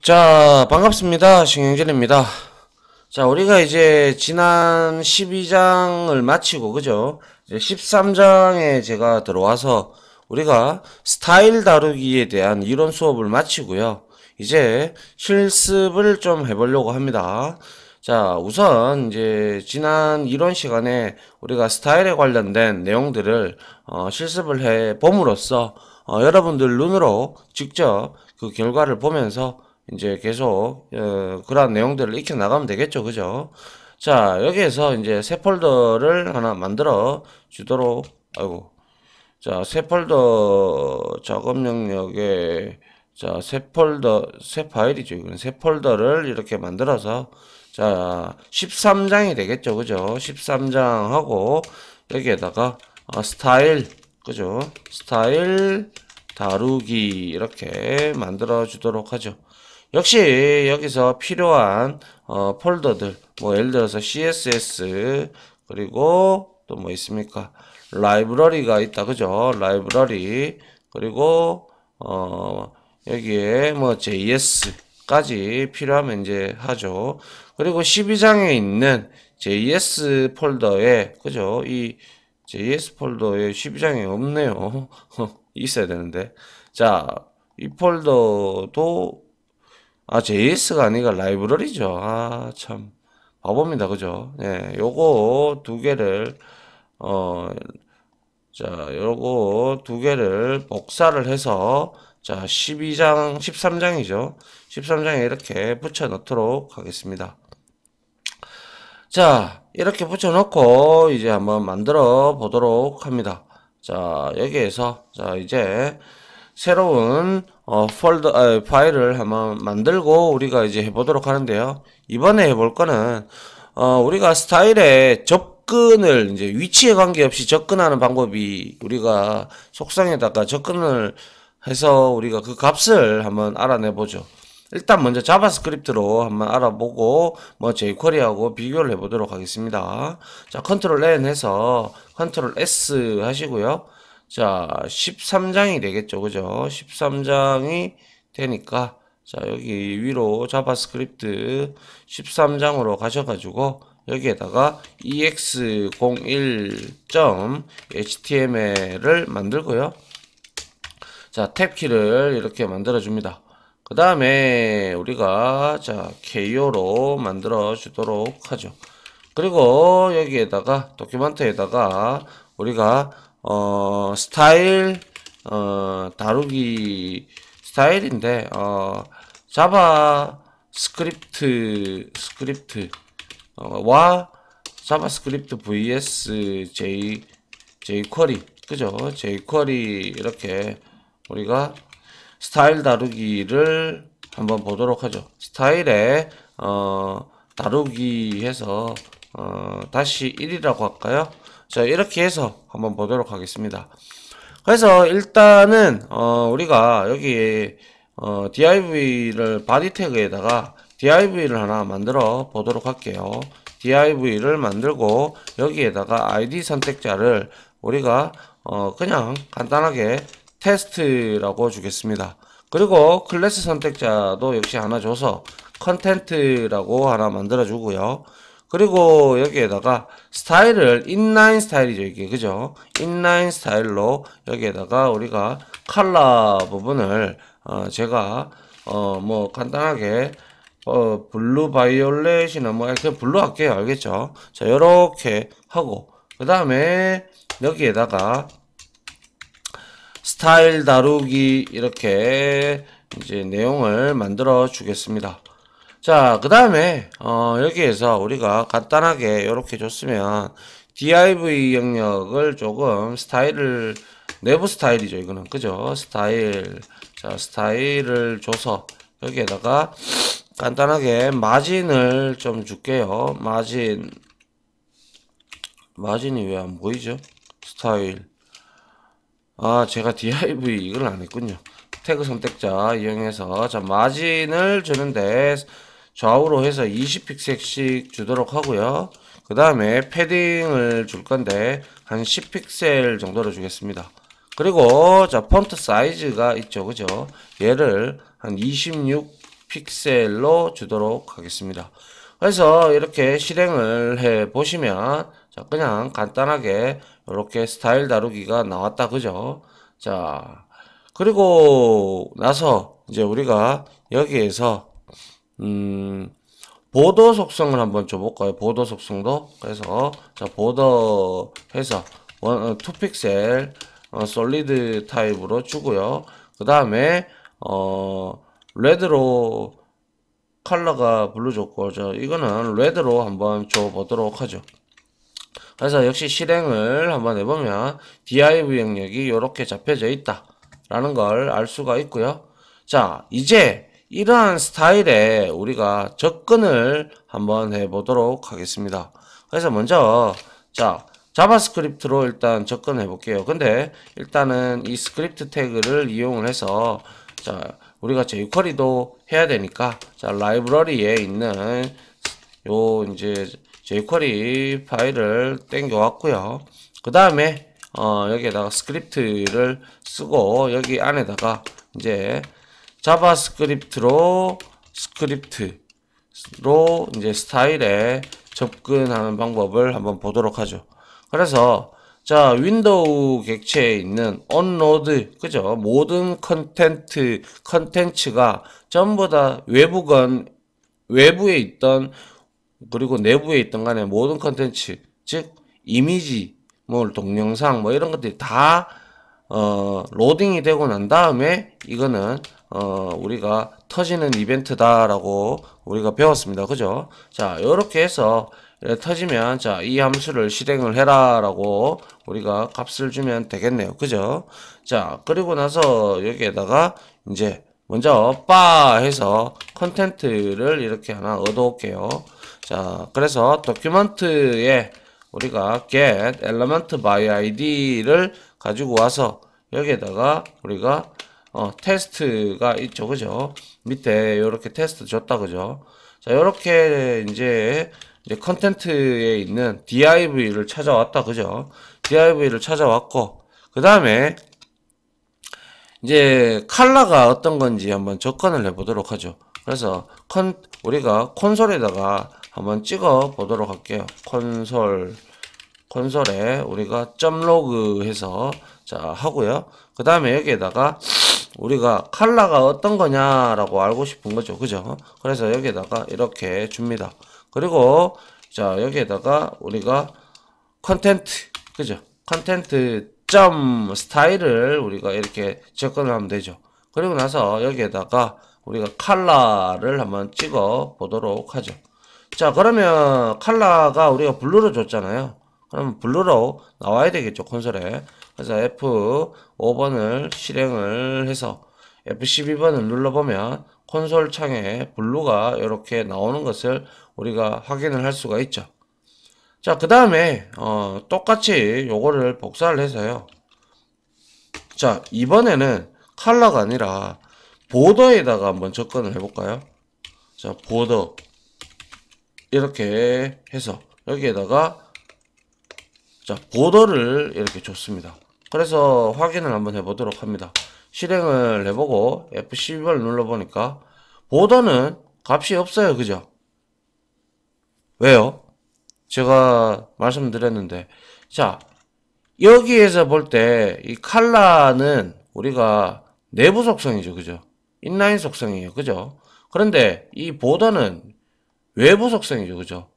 자, 반갑습니다. 신경진입니다. 자, 우리가 이제 지난 12장을 마치고, 그죠? 이제 13장에 제가 들어와서 우리가 스타일 다루기에 대한 이론 수업을 마치고요. 이제 실습을 좀 해보려고 합니다. 자, 우선 이제 지난 이론 시간에 우리가 스타일에 관련된 내용들을 실습을 해 봄으로써 여러분들 눈으로 직접 그 결과를 보면서 이제 계속 그러한 내용들을 익혀 나가면 되겠죠, 그죠? 자, 여기에서 이제 새 폴더를 하나 만들어 주도록. 아이고, 자, 새 폴더 작업 영역에, 자, 새 파일이죠. 이건 새 폴더를 이렇게 만들어서, 자, 13장이 되겠죠, 그죠? 13장 하고 여기에다가 스타일, 그죠? 스타일 다루기 이렇게 만들어 주도록 하죠. 역시 여기서 필요한 폴더들, 뭐 예를 들어서 CSS, 그리고 또 뭐 있습니까? 라이브러리가 있다, 그죠? 라이브러리, 그리고 여기에 뭐 JS까지 필요하면 이제 하죠. 그리고 12장에 있는 JS 폴더에, 그죠? 이 JS 폴더에 12장에 없네요. 있어야 되는데. 자, 이 폴더도 JS가 아니라 라이브러리죠. 참 바보입니다. 그죠? 네, 요거 두 개를 어, 요거 두 개를 복사를 해서 자, 12장, 13장이죠. 13장에 이렇게 붙여 넣도록 하겠습니다. 자, 이렇게 붙여 넣고 이제 한번 만들어 보도록 합니다. 자, 여기에서 자, 이제 새로운 파일을 한번 만들고 우리가 이제 해보도록 하는데요. 이번에 해볼 거는 우리가 스타일에 접근을 이제 위치에 관계없이 접근하는 방법이 우리가 속성에다가 접근을 해서 우리가 그 값을 한번 알아내 보죠. 일단 먼저 자바스크립트로 한번 알아보고 뭐 jQuery하고 비교를 해보도록 하겠습니다. 자, 컨트롤 N 해서 컨트롤 S 하시고요. 자, 13장이 되겠죠. 그죠? 13장이 되니까 자, 여기 위로 자바스크립트 13장으로 가셔가지고 여기에다가 ex01.html을 만들고요. 자, 탭키를 이렇게 만들어 줍니다. 그 다음에 우리가 자 KO로 만들어 주도록 하죠. 그리고 여기에다가 도큐멘트에다가 우리가 스타일 다루기 스타일인데 자바 스크립트 와 자바스크립트 vs jQuery, 그죠? jQuery 이렇게 우리가 스타일 다루기를 한번 보도록 하죠. 스타일에 다루기 해서 다시 1이라고 할까요? 자, 이렇게 해서 한번 보도록 하겠습니다. 그래서 일단은 우리가 여기 div를 바디 태그에다가 div를 하나 만들어 보도록 할게요. div를 만들고 여기에다가 id 선택자를 우리가 그냥 간단하게 테스트라고 주겠습니다. 그리고 클래스 선택자도 역시 하나 줘서 컨텐트라고 하나 만들어 주고요. 그리고 여기에다가 스타일을 인라인 스타일이죠, 이게. 그죠? 인라인 스타일로 여기에다가 우리가 컬러 부분을 제가 뭐 간단하게 블루 바이올렛이나 뭐 그냥 블루 할게요. 알겠죠? 자, 요렇게 하고 그 다음에 여기에다가 스타일 다루기 이렇게 이제 내용을 만들어 주겠습니다. 자, 그 다음에 여기에서 우리가 간단하게 이렇게 줬으면 div 영역을 조금 스타일을 내부 스타일이죠, 이거는. 그죠? 스타일. 자, 스타일을 줘서 여기에다가 간단하게 마진을 좀 줄게요. 마진이 왜 안 보이죠? 스타일. 제가 div 이걸 안 했군요. 태그 선택자 이용해서 자, 마진을 주는데 좌우로 해서 20픽셀씩 주도록 하고요. 그 다음에 패딩을 줄 건데 한 10픽셀 정도로 주겠습니다. 그리고 자, 폰트 사이즈가 있죠, 그죠? 얘를 한 26 픽셀로 주도록 하겠습니다. 그래서 이렇게 실행을 해 보시면 자, 그냥 간단하게 이렇게 스타일 다루기가 나왔다. 그죠? 자, 그리고 나서 이제 우리가 여기에서 보더 속성을 한번 줘볼까요? 보더 속성도. 그래서 자, 보더 해서 2픽셀 솔리드 타입으로 주고요. 그 다음에 레드로 컬러가 블루 줬고, 이거는 레드로 한번 줘보도록 하죠. 그래서 역시 실행을 한번 해보면 div 영역이 이렇게 잡혀져 있다 라는 걸 알 수가 있고요. 자, 이제 이러한 스타일에 우리가 접근을 한번 해보도록 하겠습니다. 그래서 먼저 자, 자바스크립트로 일단 접근해 볼게요. 근데 일단은 이 스크립트 태그를 이용을 해서 자, 우리가 jQuery도 해야 되니까 자, 라이브러리에 있는 요 이제 jQuery 파일을 땡겨 왔고요. 그 다음에 여기에다가 스크립트를 쓰고 여기 안에다가 이제 자바스크립트로 이제 스타일에 접근하는 방법을 한번 보도록 하죠. 그래서 자, 윈도우 객체에 있는 onNode, 그죠? 모든 컨텐츠가 전부 다 외부에 있던 그리고 내부에 있던 간에 모든 컨텐츠, 즉 이미지, 뭐 동영상 뭐 이런 것들이 다 로딩이 되고 난 다음에 이거는 우리가 터지는 이벤트다라고 우리가 배웠습니다. 그죠? 자, 이렇게 해서 터지면 자, 이 함수를 실행을 해라라고 우리가 값을 주면 되겠네요. 그죠? 자, 그리고 나서 여기에다가 이제 먼저 바 해서 컨텐트를 이렇게 하나 얻어올게요. 자, 그래서 도큐먼트에 우리가 get element by id를 가지고 와서 여기에다가 우리가 테스트가 있죠. 그죠? 밑에 이렇게 테스트 줬다. 그죠? 자, 이렇게 이제 컨텐트에 있는 div를 찾아왔다. 그죠? div를 찾아왔고, 그 다음에 이제 컬러가 어떤 건지 한번 접근을 해 보도록 하죠. 그래서 우리가 콘솔에다가 한번 찍어 보도록 할게요. 콘솔에 우리가 .log 해서 자 하고요. 그 다음에 여기에다가 우리가 컬러가 어떤 거냐라고 알고 싶은 거죠. 그죠? 그래서 여기에다가 이렇게 줍니다. 그리고 자, 여기에다가 우리가 컨텐트, 그죠? 컨텐트 점 스타일을 우리가 이렇게 접근을 하면 되죠. 그리고 나서 여기에다가 우리가 컬러를 한번 찍어 보도록 하죠. 자, 그러면 컬러가 우리가 블루로 줬잖아요. 그러면 블루로 나와야 되겠죠, 콘솔에. 그래서 F5번을 실행을 해서 F12번을 눌러보면 콘솔 창에 블루가 이렇게 나오는 것을 우리가 확인을 할 수가 있죠. 자, 그 다음에 똑같이 요거를 복사를 해서요. 자, 이번에는 컬러가 아니라 보더에다가 한번 접근을 해볼까요? 자, 보더 이렇게 해서 여기에다가 자, 보더를 이렇게 줬습니다. 그래서 확인을 한번 해보도록 합니다. 실행을 해보고 F12를 눌러보니까 보더는 값이 없어요. 그죠? 왜요? 제가 말씀드렸는데, 자, 여기에서 볼 때 이 컬러는 우리가 내부 속성이죠. 그죠? 인라인 속성이에요. 그죠? 그런데 이 보더는 외부 속성이죠. 그죠?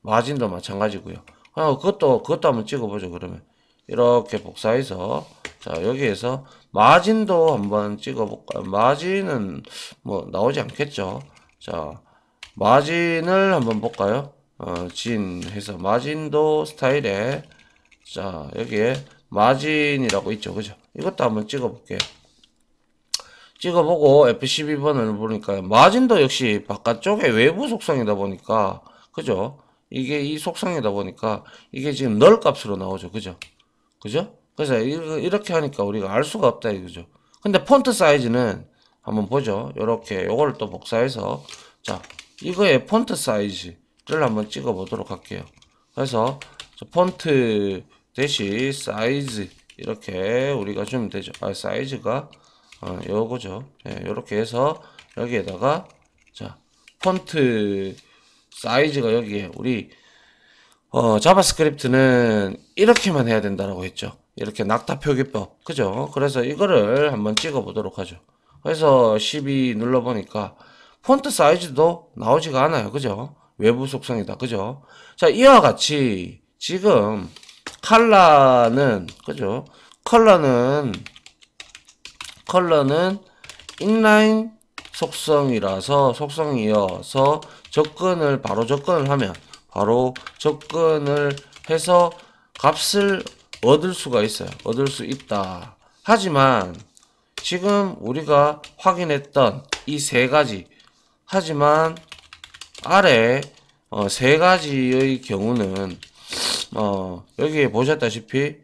마진도 마찬가지고요. 그것도 한번 찍어보죠. 그러면 이렇게 복사해서 자, 여기에서 마진도 한번 찍어볼까요? 마진은 뭐 나오지 않겠죠. 자, 마진을 한번 볼까요? 진 해서 마진도 스타일에 자, 여기에 마진이라고 있죠. 그죠? 이것도 한번 찍어볼게요. 찍어보고 F12번을 보니까 마진도 역시 바깥쪽에 외부 속성이다 보니까 그죠? 이게 이 속성이다 보니까 이게 지금 널 값으로 나오죠. 그죠? 그죠? 그래서 이렇게 하니까 우리가 알 수가 없다 이거죠. 근데 폰트 사이즈는 한번 보죠. 요렇게 요거를 또 복사해서 자, 이거의 폰트 사이즈를 한번 찍어 보도록 할게요. 그래서 폰트 대시 사이즈 이렇게 우리가 주면 되죠. 사이즈가 요거죠. 예, 요렇게 해서 여기에다가 자, 폰트 사이즈가 여기에 우리 자바스크립트는 이렇게만 해야 된다라고 했죠. 이렇게 낙타 표기법. 그죠? 그래서 이거를 한번 찍어 보도록 하죠. 그래서 12 눌러 보니까 폰트 사이즈도 나오지가 않아요. 그죠? 외부 속성이다. 그죠? 자, 이와 같이 지금 컬러는 그죠? 컬러는 인라인 속성이어서 바로 접근을 하면 바로 접근을 해서 값을 얻을 수가 있어요. 얻을 수 있다. 하지만 지금 우리가 확인했던 이 세 가지, 하지만 아래 세 가지의 경우는 여기에 보셨다시피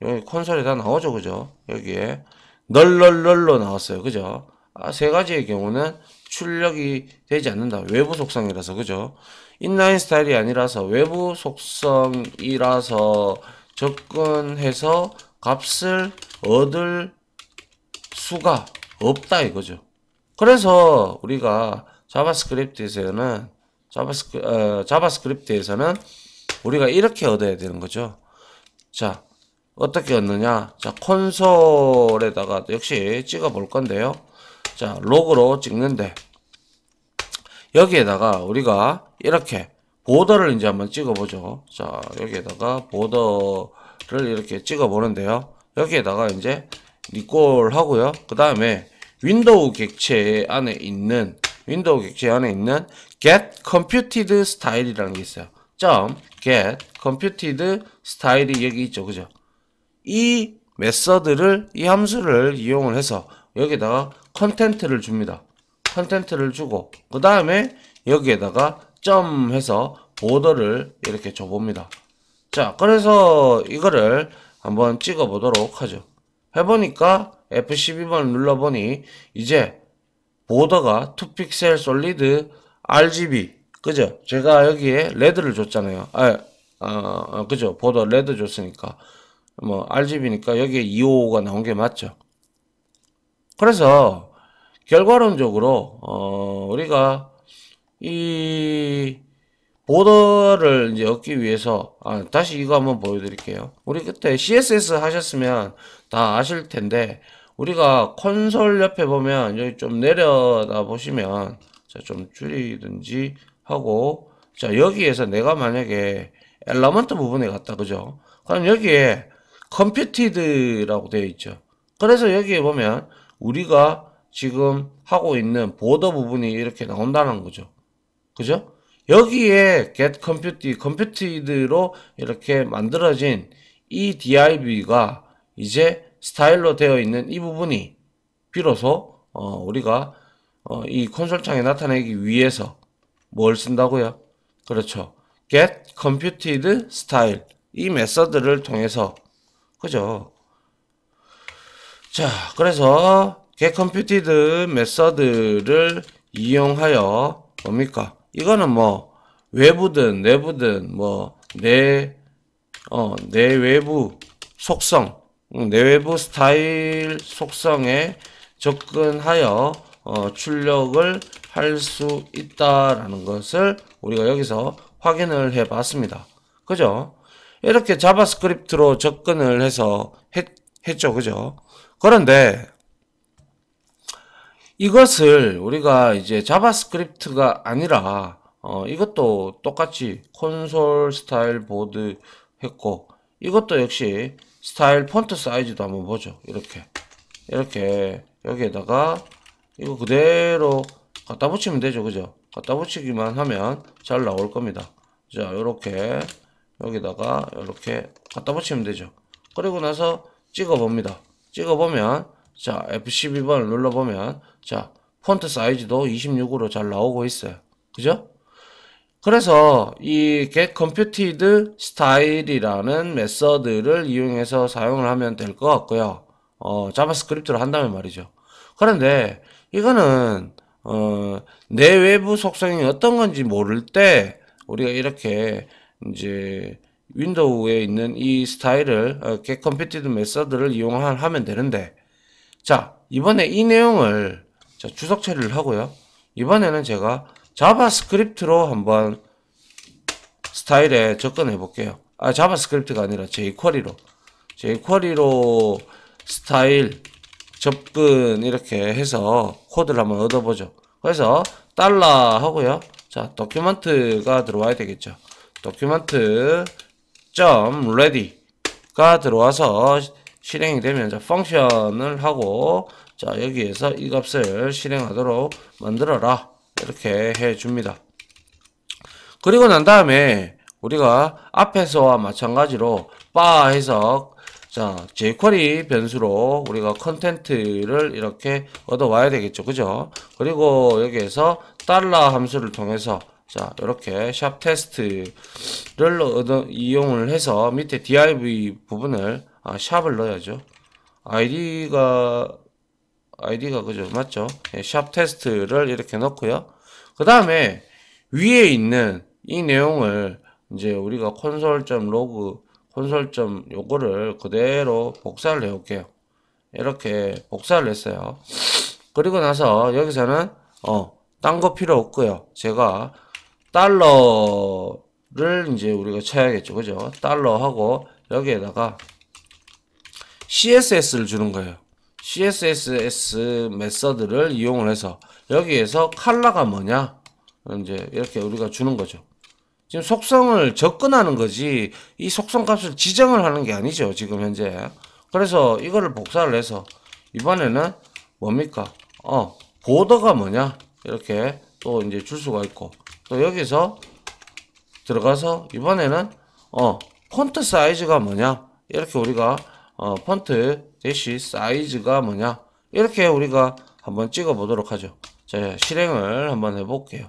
여기 콘솔에 다 나오죠. 그죠? 여기에 널널널로 나왔어요. 그죠? 세 가지의 경우는 출력이 되지 않는다. 외부 속성이라서. 그죠? 인라인 스타일이 아니라서 외부 속성이라서 접근해서 값을 얻을 수가 없다 이거죠. 그래서 우리가 자바스크립트에서는 우리가 이렇게 얻어야 되는 거죠. 자, 어떻게 얻느냐? 자, 콘솔에다가 역시 찍어 볼 건데요. 자, 로그로 찍는데 여기에다가 우리가 이렇게 보더를 이제 한번 찍어 보죠. 자, 여기에다가 보더를 이렇게 찍어 보는데요. 여기에다가 이제 리콜 하고요. 그 다음에 윈도우 객체 안에 있는 get computed style이라는 게 있어요. get computed style이 여기 있죠. 그죠? 이 함수를 이용을 해서 여기다가 컨텐트를 줍니다. 컨텐트를 주고 그 다음에 여기에다가 점 해서 보더를 이렇게 줘봅니다. 자, 그래서 이거를 한번 찍어 보도록 하죠. 해보니까 F12번 눌러보니 이제 보더가 2픽셀 솔리드 RGB 그죠? 제가 여기에 레드를 줬잖아요. 그죠? 보더 레드 줬으니까 뭐 RGB니까 여기에 255가 나온 게 맞죠. 그래서 결과론적으로 우리가 이 보더를 이제 얻기 위해서 다시 이거 한번 보여드릴게요. 우리 그때 CSS 하셨으면 다 아실 텐데 우리가 콘솔 옆에 보면 여기 좀 내려다 보시면 자, 좀 줄이든지 하고 자, 여기에서 내가 만약에 엘러먼트 부분에 갔다 그죠? 그럼 여기에 컴퓨티드라고 되어 있죠. 그래서 여기에 보면 우리가 지금 하고 있는 보더 부분이 이렇게 나온다는 거죠. 그죠? 여기에 get computed로 이렇게 만들어진 이 div가 이제 스타일로 되어 있는 이 부분이 비로소 우리가 이 콘솔창에 나타내기 위해서 뭘 쓴다고요? 그렇죠. get computed style 이 메서드를 통해서 그죠? 자, 그래서 get computed 메서드를 이용하여 뭡니까? 이거는 뭐 외부든 내부든 뭐 내외부 속성, 내외부 스타일 속성에 접근하여 출력을 할 수 있다라는 것을 우리가 여기서 확인을 해 봤습니다. 그죠? 이렇게 자바스크립트로 접근을 해서 했죠. 그죠? 그런데 이것을 우리가 이제 자바스크립트가 아니라 이것도 똑같이 콘솔 스타일 보드 했고 이것도 역시 스타일 폰트 사이즈도 한번 보죠. 이렇게 여기에다가 이거 그대로 갖다 붙이면 되죠. 그죠? 갖다 붙이기만 하면 잘 나올 겁니다. 자, 요렇게 여기다가 이렇게 갖다 붙이면 되죠. 그리고 나서 찍어 봅니다. 찍어 보면 자, F12번을 눌러보면 자, 폰트 사이즈도 26으로 잘 나오고 있어요. 그죠? 그래서 이 get computed style이라는 메서드를 이용해서 사용을 하면 될 것 같고요. 자바스크립트로 한다면 말이죠. 그런데 이거는 내외부 속성이 어떤 건지 모를 때 우리가 이렇게 이제 윈도우에 있는 이 스타일을 get computed 메서드를 이용하면 되는데 자, 이번에 이 내용을 자, 주석 처리를 하고요. 이번에는 제가 자바스크립트로 한번 스타일에 접근해 볼게요. 자바스크립트가 아니라 jQuery로 스타일 접근 이렇게 해서 코드를 한번 얻어보죠. 그래서 달러 하고요. 자, 도큐먼트가 들어와야 되겠죠. 도큐먼트 점 ready가 들어와서 실행이 되면 자, 펑션을 하고 자, 여기에서 이 값을 실행하도록 만들어라 이렇게 해 줍니다. 그리고 난 다음에 우리가 앞에서와 마찬가지로 바 해서 자, jQuery 변수로 우리가 컨텐트를 이렇게 얻어와야 되겠죠. 그죠? 그리고 여기에서 달러 함수를 통해서 자, 이렇게 샵 테스트를 이용을 해서 밑에 div 부분을 샵을 넣어야죠. id가 그죠? 맞죠? 예, 샵 테스트를 이렇게 넣고요. 그 다음에 위에 있는 이 내용을 이제 우리가 콘솔.로그 요거를 그대로 복사를 해 올게요. 이렇게 복사를 했어요. 그리고 나서 여기서는 딴 거 필요 없고요. 제가 달러를 이제 우리가 쳐야겠죠. 그죠? 달러 하고 여기에다가 CSS를 주는 거예요. CSS 메서드를 이용을 해서 여기에서 컬러가 뭐냐 이제 이렇게 우리가 주는 거죠. 지금 속성을 접근하는 거지 이 속성 값을 지정을 하는 게 아니죠. 지금 현재. 그래서 이거를 복사를 해서 이번에는 뭡니까? 보더가 뭐냐 이렇게 또 이제 줄 수가 있고 또 여기서 들어가서 이번에는 폰트 사이즈가 뭐냐 이렇게 우리가 폰트 대시 사이즈가 뭐냐 이렇게 우리가 한번 찍어 보도록 하죠. 자, 실행을 한번 해 볼게요.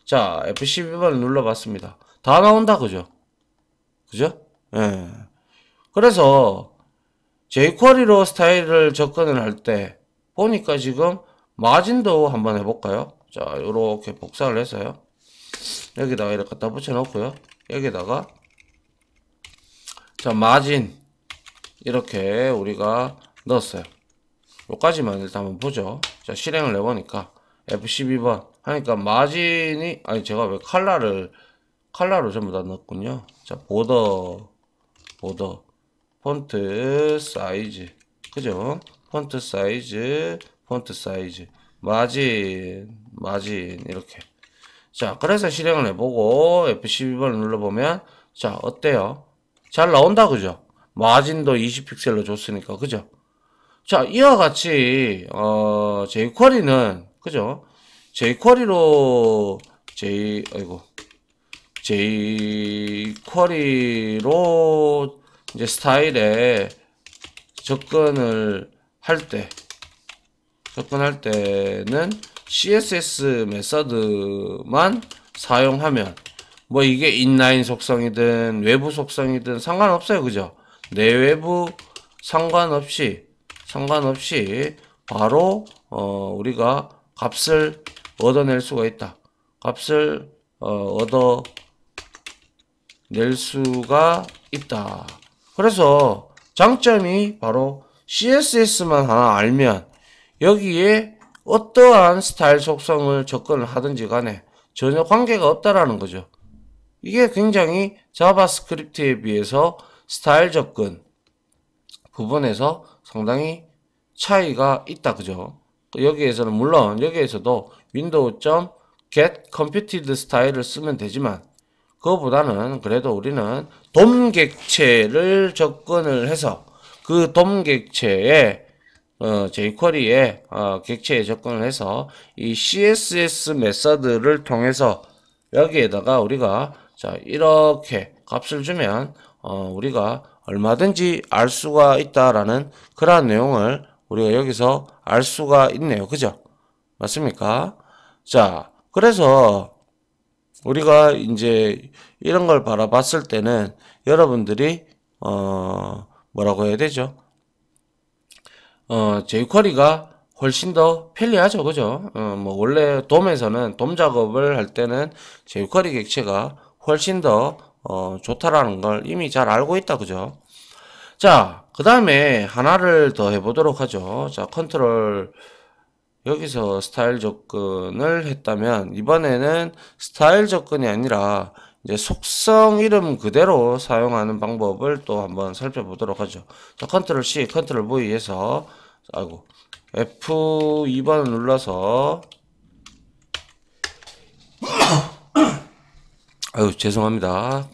자, F12번을 눌러 봤습니다. 다 나온다 그죠? 그죠? 예. 그래서 jQuery로 스타일을 접근을 할 때 보니까 지금 마진도 한번 해볼까요? 자, 요렇게 복사를 해서요. 여기다가 이렇게 갖다 붙여 놓고요. 여기다가 자, 마진 이렇게 우리가 넣었어요. 요까지만 일단 한번 보죠. 자, 실행을 해보니까 F12번 하니까 마진이 제가 왜 컬러로 전부 다 넣었군요. 자, 보더 폰트 사이즈 그죠? 폰트 사이즈 마진 이렇게. 자, 그래서 실행을 해보고 F12번을 눌러보면 자, 어때요? 잘 나온다 그죠? 마진도 20픽셀로 줬으니까 그죠? 자, 이와 같이 jQuery는 그죠? jQuery로 이제 스타일에 접근할 때는 CSS 메서드만 사용하면 뭐 이게 인라인 속성이든 외부 속성이든 상관없어요. 그죠? 내외부 상관없이 바로 우리가 값을 얻어낼 수가 있다. 값을 얻어낼 수가 있다. 그래서 장점이 바로 CSS만 하나 알면 여기에 어떠한 스타일 속성을 접근을 하든지 간에 전혀 관계가 없다라는 거죠. 이게 굉장히 자바스크립트에 비해서 스타일 접근 부분에서 상당히 차이가 있다. 그죠? 여기에서는 물론 여기에서도 window.get computed style을 쓰면 되지만 그거보다는 그래도 우리는 돔 객체를 접근을 해서 그 돔 객체에 jQuery에 객체에 접근을 해서 이 CSS 메서드를 통해서 여기에다가 우리가 자 이렇게 값을 주면 우리가 얼마든지 알 수가 있다라는 그러한 내용을 우리가 여기서 알 수가 있네요. 그죠? 맞습니까? 자, 그래서 우리가 이제 이런 걸 바라봤을 때는 여러분들이 뭐라고 해야 되죠? jQuery가 훨씬 더 편리하죠. 그죠? 뭐 원래 돔에서는 돔 작업을 할 때는 jQuery 객체가 훨씬 더 좋다라는 걸 이미 잘 알고 있다. 그죠? 자, 그 다음에 하나를 더 해보도록 하죠. 자, 컨트롤 여기서 스타일 접근을 했다면 이번에는 스타일 접근이 아니라 이제 속성 이름 그대로 사용하는 방법을 또 한번 살펴보도록 하죠. 자, 컨트롤 C, 컨트롤 V 해서 아이고 F2번을 눌러서 아유 죄송합니다.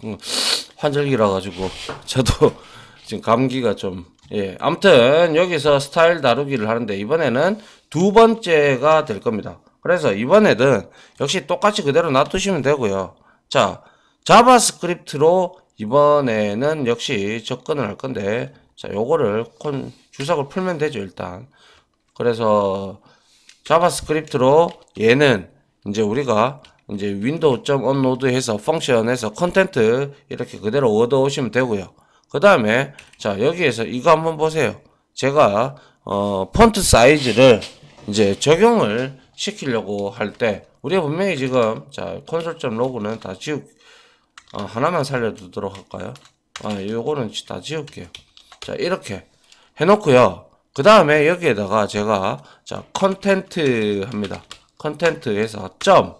환절기라 가지고 저도 지금 감기가 좀 아무튼 여기서 스타일 다루기를 하는데 이번에는 두 번째가 될 겁니다. 그래서 이번에는 역시 똑같이 그대로 놔두시면 되고요. 자, 자바스크립트로 이번에는 역시 접근을 할 건데 자, 요거를 주석을 풀면 되죠, 일단. 그래서 자바스크립트로 얘는 이제 우리가 이제 window.onNode 해서 펑션에서 컨텐트 이렇게 그대로 얻어 오시면 되고요. 그 다음에 자 여기에서 이거 한번 보세요. 제가 폰트 사이즈를 이제 적용을 시키려고 할 때 우리가 분명히 지금 자 console.log는 다 하나만 살려두도록 할까요? 요거는 다 지울게요. 자 이렇게 해놓고요. 그 다음에 여기에다가 제가 자 컨텐트 합니다. 컨텐트에서 점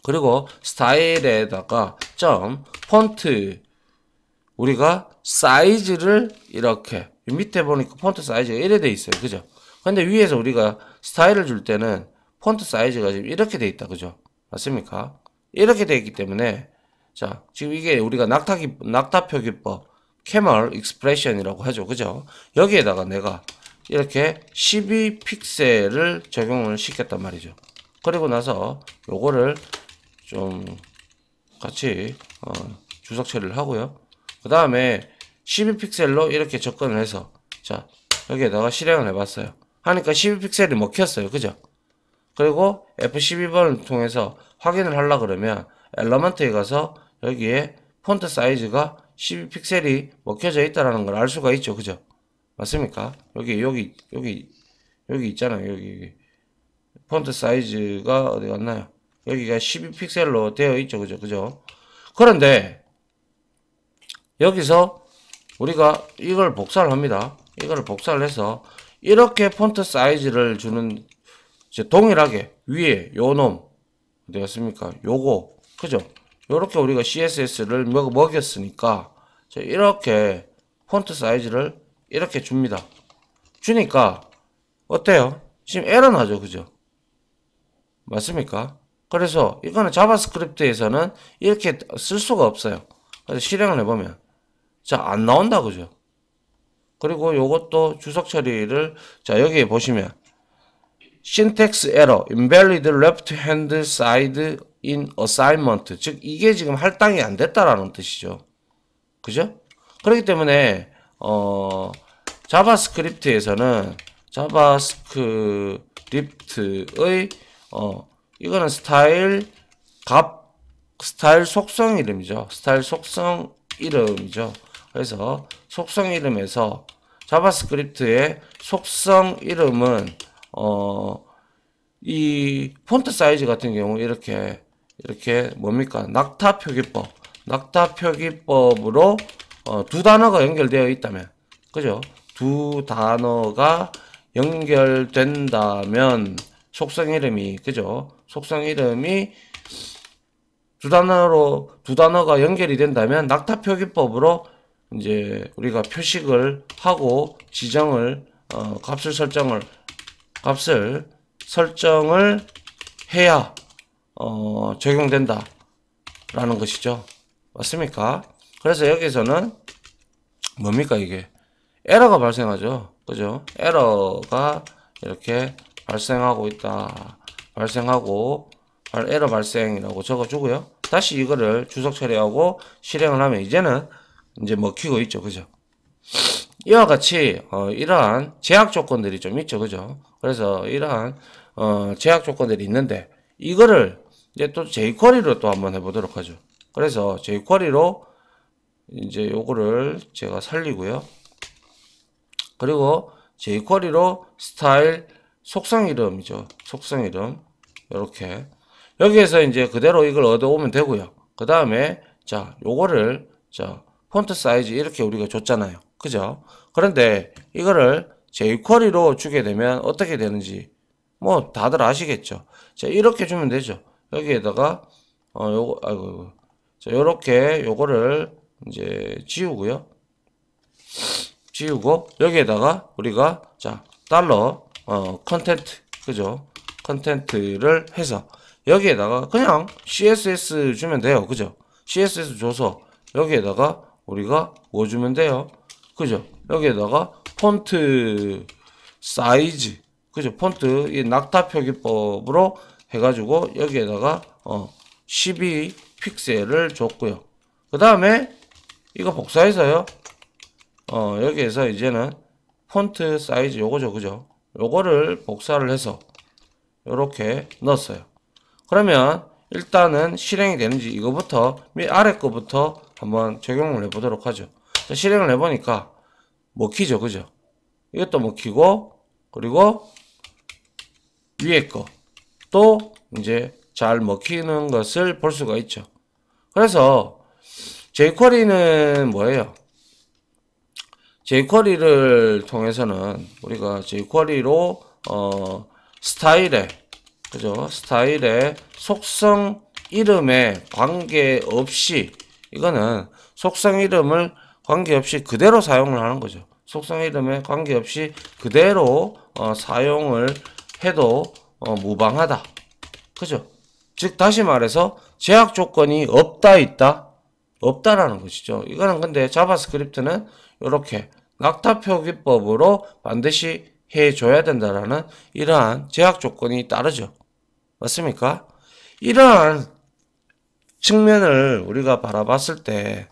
그리고 스타일에다가 점 폰트 우리가 사이즈를 이렇게 밑에 보니까 폰트 사이즈가 이래 돼 있어요. 그죠? 근데 위에서 우리가 스타일을 줄 때는 폰트 사이즈가 지금 이렇게 돼 있다. 그죠? 맞습니까? 이렇게 돼 있기 때문에 자 지금 이게 우리가 낙타표 기법 캐멀 익스프레션이라고 하죠. 그죠? 여기에다가 내가 이렇게 12픽셀을 적용을 시켰단 말이죠. 그리고 나서 요거를 좀 같이 주석 처리를 하고요. 그 다음에 12픽셀로 이렇게 접근을 해서 자 여기에다가 실행을 해봤어요. 하니까 12픽셀이 먹혔어요. 그죠? 그리고 F12번을 통해서 확인을 하려 그러면 엘러먼트에 가서 여기에 폰트 사이즈가 12픽셀이 먹혀져 있다라는 걸 알 수가 있죠. 그죠? 맞습니까? 여기 있잖아요. 여기 폰트 사이즈가 어디 갔나요? 여기가 12픽셀로 되어 있죠. 그죠? 그런데 여기서 우리가 이걸 복사를 합니다. 이걸 복사를 해서 이렇게 폰트 사이즈를 주는 이제 동일하게 위에 요놈 어디갔습니까? 요거 그죠? 요렇게 우리가 CSS를 먹였으니까 이렇게 폰트 사이즈를 이렇게 줍니다. 주니까 어때요? 지금 에러 나죠. 그죠? 맞습니까? 그래서 이거는 자바스크립트에서는 이렇게 쓸 수가 없어요. 그래서 실행을 해보면 자, 안 나온다. 그죠? 그리고 요것도 주석 처리를 자, 여기 보시면 syntax error, invalid left hand side in assignment. 즉 이게 지금 할당이 안 됐다라는 뜻이죠. 그죠? 그렇기 때문에 자바스크립트에서는 자바스크립트의 이거는 스타일 속성 이름이죠. 스타일 속성 이름이죠. 그래서 속성 이름에서 자바스크립트의 속성 이름은 이 폰트 사이즈 같은 경우 이렇게 뭡니까? 낙타 표기법으로 두 단어가 연결되어 있다면 그죠? 두 단어가 연결된다면 속성 이름이 그죠? 속성 이름이 두 단어가 연결이 된다면 낙타 표기법으로 이제 우리가 표식을 하고 지정을 값을 설정을 해야 적용된다 라는 것이죠. 맞습니까? 그래서 여기서는 뭡니까 이게 에러가 발생하죠. 그죠? 에러가 이렇게 발생하고 있다. 에러 발생이라고 적어주고요. 다시 이거를 주석 처리하고 실행을 하면 이제는 이제 먹히고 있죠. 그죠? 이와 같이 이러한 제약 조건들이 좀 있죠. 그죠? 그래서 이러한 제약 조건들이 있는데 이거를 이제 또 jQuery로 또 한번 해보도록 하죠. 그래서 jQuery로 이제 요거를 제가 살리고요. 그리고 jQuery로 스타일 속성 이름이죠. 속성 이름 요렇게 여기에서 이제 그대로 이걸 얻어오면 되고요. 그 다음에 자 요거를 자 폰트 사이즈 이렇게 우리가 줬잖아요. 그죠? 그런데 이거를 jQuery로 주게 되면 어떻게 되는지 뭐 다들 아시겠죠. 자, 이렇게 주면 되죠. 여기에다가 요거 아이고 자, 요렇게 요거를 이제 지우고요. 지우고 여기에다가 우리가 자, 달러 컨텐트 그죠? 컨텐트를 해서 여기에다가 그냥 CSS 주면 돼요. 그죠? CSS 줘서 여기에다가 우리가 뭐 주면 돼요? 그죠? 여기에다가 폰트 사이즈 그죠? 폰트 이 낙타 표기법으로 해가지고 여기에다가 12 픽셀을 줬고요. 그 다음에 이거 복사해서요. 여기에서 이제는 폰트 사이즈 요거죠. 그죠? 요거를 복사를 해서 요렇게 넣었어요. 그러면 일단은 실행이 되는지 이거부터 밑 아래 거부터 한번 적용을 해보도록 하죠. 자, 실행을 해보니까 먹히죠. 그죠? 이것도 먹히고 그리고 위에 거 또 이제 잘 먹히는 것을 볼 수가 있죠. 그래서 jQuery는 뭐예요? jQuery를 통해서는 우리가 jQuery로 스타일에 그죠? 스타일에 속성 이름에 관계없이 이거는 속성 이름을 관계없이 그대로 사용을 하는 거죠. 속성 이름에 관계없이 그대로 사용을 해도 무방하다. 그죠? 즉 다시 말해서 제약 조건이 없다 있다 없다라는 것이죠. 이거는 근데 자바스크립트는 이렇게 낙타 표기법으로 반드시 해줘야 된다라는 이러한 제약 조건이 따르죠. 맞습니까? 이러한 측면을 우리가 바라봤을 때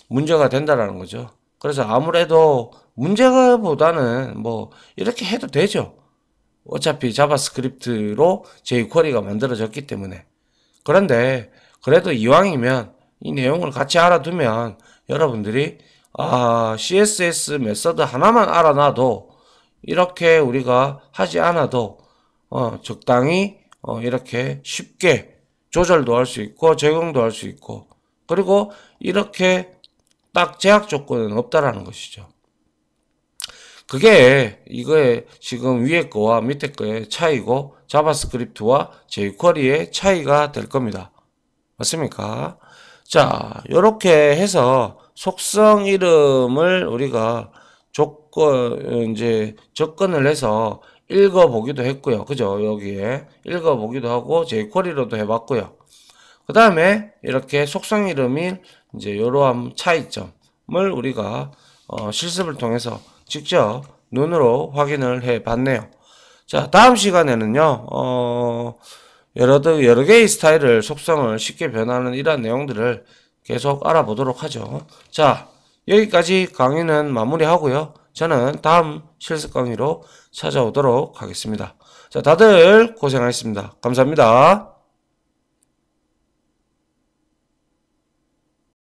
문제가 된다라는 거죠. 그래서 아무래도 문제가보다는 뭐 이렇게 해도 되죠. 어차피 자바스크립트로 jQuery가 만들어졌기 때문에. 그런데 그래도 이왕이면 이 내용을 같이 알아두면 여러분들이 CSS 메서드 하나만 알아놔도 이렇게 우리가 하지 않아도 적당히 이렇게 쉽게 조절도 할 수 있고 적용도 할 수 있고 그리고 이렇게 딱 제약 조건은 없다라는 것이죠. 그게 이거의 지금 위에 거와 밑에 거의 차이고 자바스크립트와 jQuery의 차이가 될 겁니다. 맞습니까? 자, 요렇게 해서 속성 이름을 우리가 접근을 해서 읽어보기도 했고요. 그죠? 여기에 읽어보기도 하고 jQuery로도 해봤고요. 그 다음에 이렇게 속성 이름인 이제 이러한 차이점을 우리가 실습을 통해서 직접 눈으로 확인을 해 봤네요. 자, 다음 시간에는요, 여러 개의 스타일을 속성을 쉽게 변하는 이러한 내용들을 계속 알아보도록 하죠. 자, 여기까지 강의는 마무리하고요. 저는 다음 실습 강의로 찾아오도록 하겠습니다. 자, 다들 고생하셨습니다. 감사합니다.